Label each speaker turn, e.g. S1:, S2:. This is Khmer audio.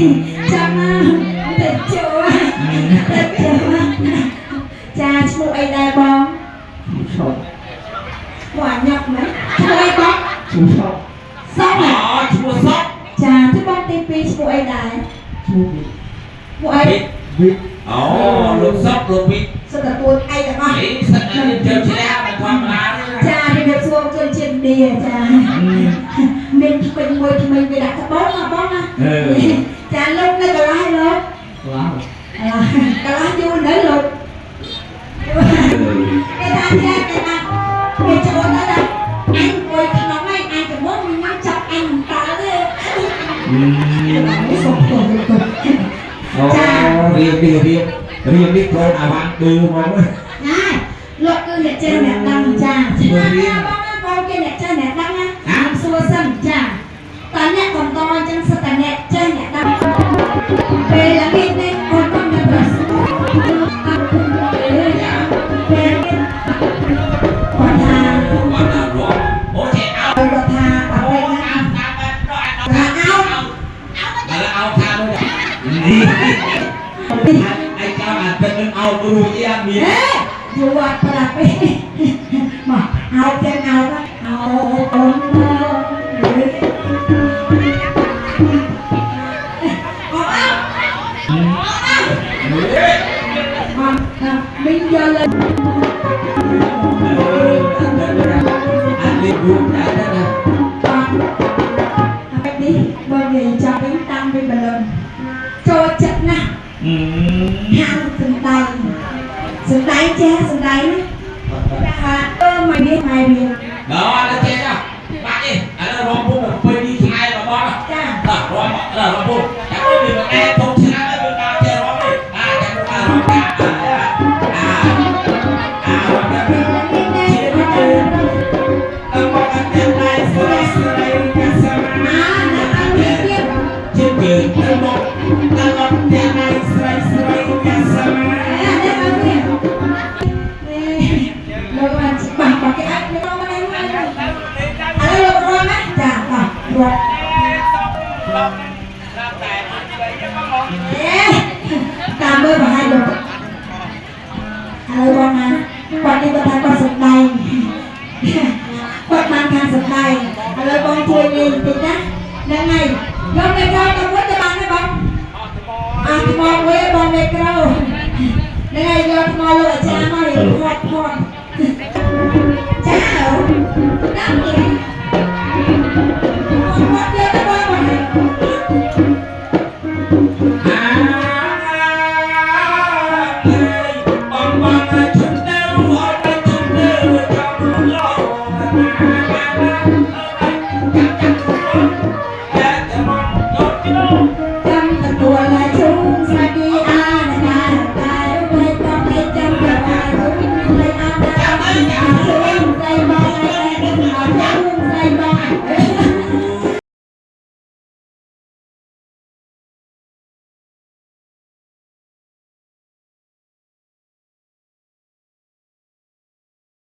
S1: ចាំទៅចូលទៅចូលចាឈ្មោះអីដែរបងឈប់មកញ៉ាប់ណាឈ្មោះអីបងឈ្មោះសក់អូឈ្មោះសក់ចាទីបងទី2ឈ្មោះអីដែរឈ្មោះអីវិអូលោកសក់លោកវិសិតតែពួនឯងទាំងអស់សិតតែជើងជ្រះមិនធម្មតាចាពីវាសួរជនជាតិឥណ្ឌាចាមានពេញមួយថ្មីវាដាក់ក្បោងណាបងណាចាលោកនៅកន្លះហើយលោកកន្លះយូរនៅលោកគេថាចាគេថាគេចូលទៅដល់អញមួយក្នុងឯងអញទៅមកខ្ញុំចាប់អញមិនតើទេសុំទៅចារៀបនេះកូនអាវ៉ាន់គឺមកណាលោកគឺអ្នកចេះអ្នកដឹងចាបងកូនគេអ្នកចេះអ្នកដឹងណាសួរសិនចាតើអ្នកកំតអញ្ចឹងសិតតែអ្នកចេះអ្នកដឹងពេលឡើងនេះកូនបងអ្នកប្រសិទ្ធពេលគាត់ថាអូចេះអោគាត់ថាអត់ទេណាអោថានោះไอ้เจ้าอาจเป็นเอาดูเยี่ยมมีอยู่วัดประเพณีมาเอาเจ้าเอาคนmình giờ lên anh đi buông đã đó nè cái đi bởi vì cho đến tăng với bà lần cho chật nè hàng sừng tay che sừng tay mày biết đó là che nha bạn đi anh là rong bung một đi khai mà bom rong bung chẳng có gì mà em không che bên nào che rong đi cảm ơn và hai được alo con à con đi con thấy con sừng đầy con mang thang sừng đầy alo con chơi đi tí nhá